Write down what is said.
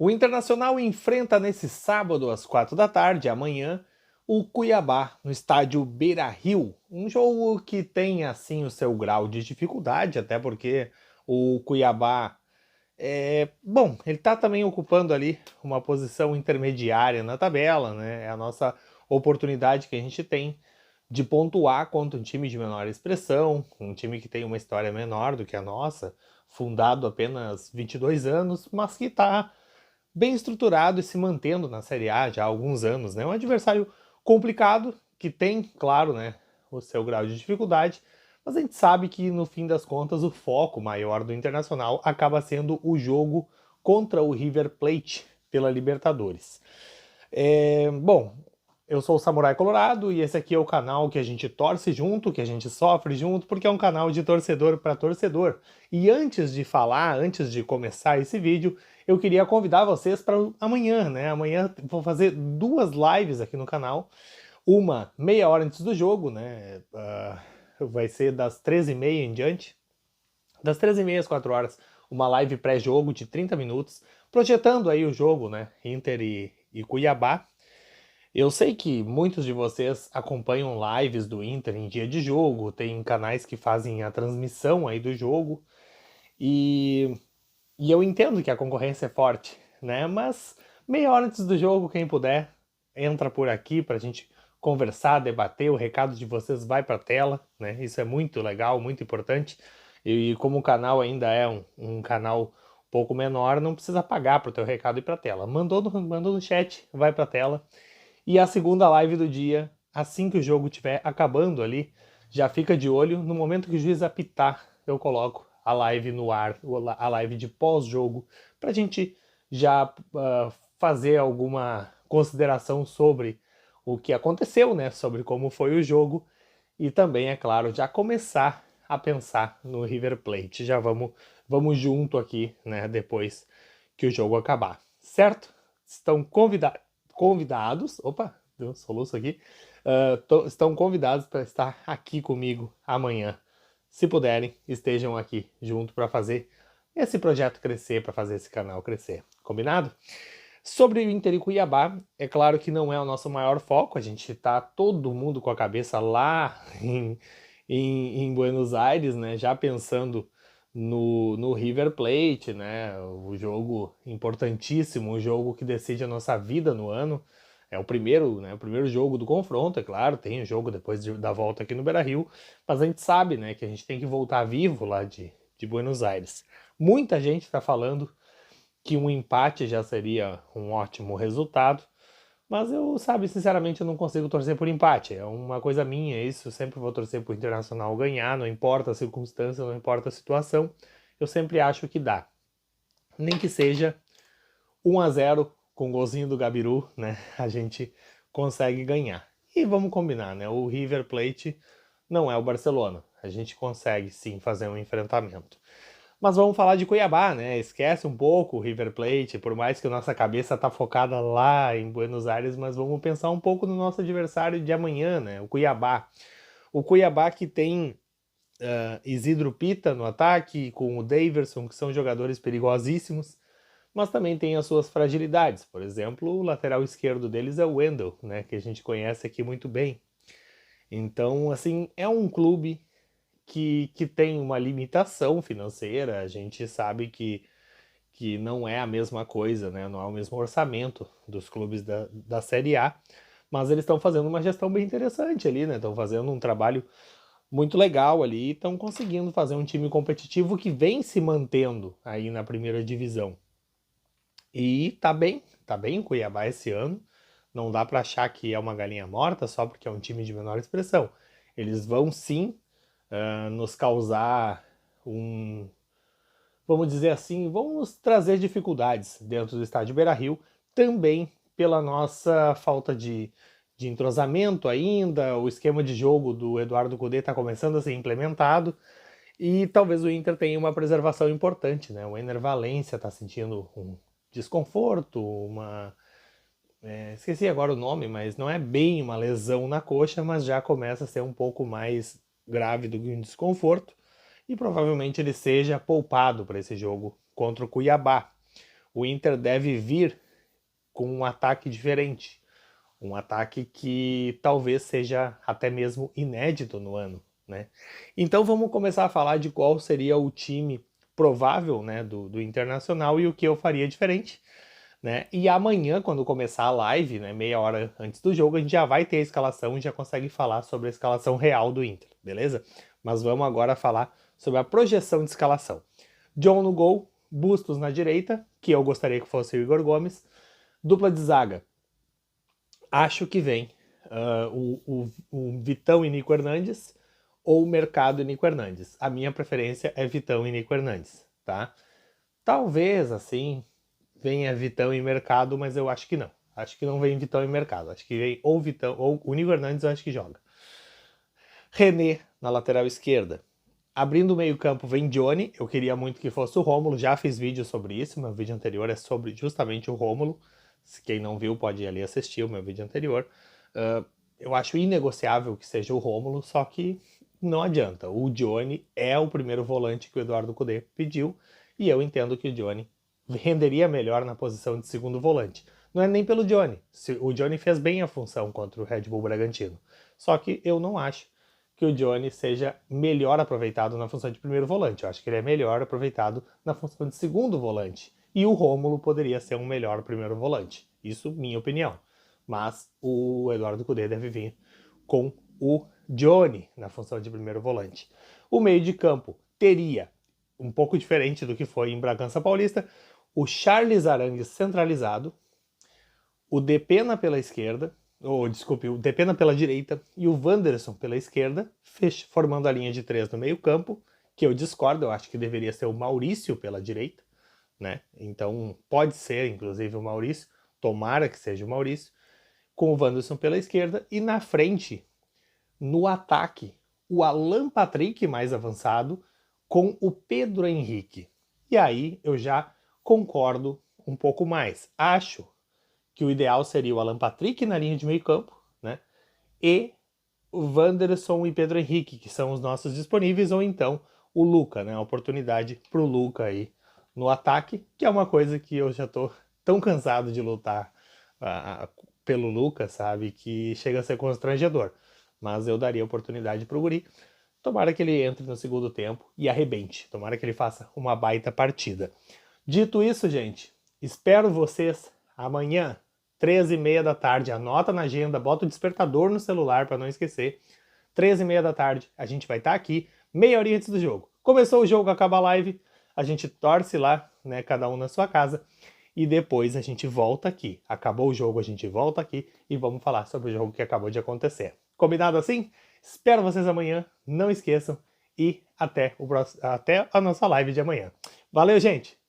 O Internacional enfrenta nesse sábado às 4 da tarde, amanhã, o Cuiabá no estádio Beira-Rio. Um jogo que tem assim o seu grau de dificuldade, até porque o Cuiabá ele está também ocupando ali uma posição intermediária na tabela, né? É a nossa oportunidade que a gente tem de pontuar contra um time de menor expressão, um time que tem uma história menor do que a nossa, fundado apenas 22 anos, mas que está bem estruturado e se mantendo na Série A já há alguns anos, né? Um adversário complicado, que tem, claro, né, o seu grau de dificuldade, mas a gente sabe que no fim das contas o foco maior do Internacional acaba sendo o jogo contra o River Plate pela Libertadores. Bom, eu sou o Samurai Colorado e esse aqui é o canal que a gente torce junto, que a gente sofre junto, porque é um canal de torcedor para torcedor. E antes de falar, antes de começar esse vídeo, eu queria convidar vocês para amanhã, né? Amanhã vou fazer duas lives aqui no canal. Uma meia hora antes do jogo, né? Vai ser das 13h30 em diante. Das 13h30 às 4 horas, uma live pré-jogo de 30 minutos, projetando aí o jogo, né? Inter e Cuiabá. Eu sei que muitos de vocês acompanham lives do Inter em dia de jogo, tem canais que fazem a transmissão aí do jogo, e, e eu entendo que a concorrência é forte, né? Mas meia hora antes do jogo, quem puder, entra por aqui pra gente conversar, debater, o recado de vocês vai pra tela, né? Isso é muito legal, muito importante. E como o canal ainda é um canal um pouco menor, não precisa pagar pro teu recado ir pra tela. Mandou no chat, vai pra tela. E a segunda live do dia, assim que o jogo estiver acabando ali, já fica de olho. No momento que o juiz apitar, eu coloco a live no ar, a live de pós-jogo, para a gente já fazer alguma consideração sobre o que aconteceu, né? Sobre como foi o jogo. E também, é claro, já começar a pensar no River Plate. Já vamos junto aqui, né? Depois que o jogo acabar. Certo? Estão convidados. Opa, deu um soluço aqui. Estão convidados para estar aqui comigo amanhã. Se puderem, estejam aqui junto para fazer esse projeto crescer, para fazer esse canal crescer. Combinado? Sobre o Inter e Cuiabá, é claro que não é o nosso maior foco, a gente está todo mundo com a cabeça lá em Buenos Aires, né? Já pensando no River Plate, né? O jogo importantíssimo, o jogo que decide a nossa vida no ano. É o primeiro, né? O primeiro jogo do confronto, é claro, tem o jogo depois da volta aqui no Beira-Rio, mas a gente sabe, né, que a gente tem que voltar vivo lá de Buenos Aires. Muita gente está falando que um empate já seria um ótimo resultado, mas eu, sabe, sinceramente eu não consigo torcer por empate, é uma coisa minha isso, eu sempre vou torcer por Internacional ganhar, não importa a circunstância, não importa a situação, eu sempre acho que dá. Nem que seja 1-0 com o golzinho do Gabiru, né, a gente consegue ganhar. E vamos combinar, né, o River Plate não é o Barcelona, a gente consegue sim fazer um enfrentamento. Mas vamos falar de Cuiabá, né? Esquece um pouco o River Plate, por mais que a nossa cabeça tá focada lá em Buenos Aires, mas vamos pensar um pouco no nosso adversário de amanhã, né? O Cuiabá. O Cuiabá que tem Isidro Pita no ataque, com o Daverson, que são jogadores perigosíssimos, mas também tem as suas fragilidades. Por exemplo, o lateral esquerdo deles é o Wendel, né? Que a gente conhece aqui muito bem. Então, assim, é um clube que tem uma limitação financeira, a gente sabe que não é a mesma coisa, né? Não é o mesmo orçamento dos clubes da Série A, mas eles estão fazendo uma gestão bem interessante ali, né? Estão fazendo um trabalho muito legal ali e estão conseguindo fazer um time competitivo que vem se mantendo aí na primeira divisão. E tá bem o Cuiabá esse ano. Não dá para achar que é uma galinha morta só porque é um time de menor expressão. Eles vão sim nos causar um, vamos dizer assim, vão nos trazer dificuldades dentro do estádio Beira-Rio, também pela nossa falta de entrosamento ainda, o esquema de jogo do Eduardo Cudê está começando a ser implementado, e talvez o Inter tenha uma preservação importante, né? O Ener Valencia está sentindo um desconforto, esqueci agora o nome, mas não é bem uma lesão na coxa, mas já começa a ser um pouco mais grave do que um desconforto, e provavelmente ele seja poupado para esse jogo contra o Cuiabá. o Inter deve vir com um ataque diferente. Um ataque que talvez seja até mesmo inédito no ano, né? Então vamos começar a falar de qual seria o time provável, né, do Internacional e o que eu faria diferente, né? E amanhã, quando começar a live, né, meia hora antes do jogo, a gente já vai ter a escalação e já consegue falar sobre a escalação real do Inter, beleza? Mas vamos agora falar sobre a projeção de escalação. John no gol, Bustos na direita, que eu gostaria que fosse o Igor Gomes. Dupla de zaga. Acho que vem o Vitão e Nico Hernandes ou o Mercado e Nico Hernandes. A minha preferência é Vitão e Nico Hernandes, tá? Talvez, assim, venha Vitão e Mercado, mas eu acho que não. Acho que não vem Vitão e Mercado. Acho que vem ou Vitão ou o Nico Hernandes, eu acho que joga. René na lateral esquerda. Abrindo o meio-campo vem Johnny. Eu queria muito que fosse o Rômulo. Já fiz vídeo sobre isso. Meu vídeo anterior é sobre justamente o Rômulo. Se quem não viu pode ir ali assistir o meu vídeo anterior. Eu acho inegociável que seja o Rômulo, só que não adianta. O Johnny é o primeiro volante que o Eduardo Cudê pediu. E eu entendo que o Johnny renderia melhor na posição de segundo volante. Não é nem pelo Johnny. O Johnny fez bem a função contra o Red Bull Bragantino. Só que eu não acho que o Johnny seja melhor aproveitado na função de primeiro volante. Eu acho que ele é melhor aproveitado na função de segundo volante. E o Rômulo poderia ser um melhor primeiro volante. Isso, minha opinião. Mas o Eduardo Cudê deve vir com o Johnny na função de primeiro volante. O meio de campo teria, um pouco diferente do que foi em Bragança Paulista, o Charles Arangues centralizado, o Depena pela esquerda, o Depena pela direita e o Wanderson pela esquerda, formando a linha de 3 no meio campo, que eu discordo, eu acho que deveria ser o Maurício pela direita, né? Então pode ser, inclusive, o Maurício, tomara que seja o Maurício, com o Wanderson pela esquerda e na frente, no ataque, o Alan Patrick mais avançado com o Pedro Henrique. E aí eu já concordo um pouco mais. Acho que o ideal seria o Alan Patrick na linha de meio campo, né? E o Wanderson e Pedro Henrique, que são os nossos disponíveis, ou então o Luca, né? A oportunidade pro Luca aí no ataque, que é uma coisa que eu já tô tão cansado de lutar pelo Luca, sabe? Que chega a ser constrangedor. Mas eu daria oportunidade pro Guri. Tomara que ele entre no segundo tempo e arrebente. Tomara que ele faça uma baita partida. Dito isso, gente, espero vocês amanhã, 13h30 da tarde. Anota na agenda, bota o despertador no celular para não esquecer. 13h30 da tarde, a gente vai estar aqui, meia hora antes do jogo. Começou o jogo, acaba a live, a gente torce lá, né, cada um na sua casa, e depois a gente volta aqui. Acabou o jogo, a gente volta aqui e vamos falar sobre o jogo que acabou de acontecer. Combinado assim? Espero vocês amanhã, não esqueçam, e até a nossa live de amanhã. Valeu, gente!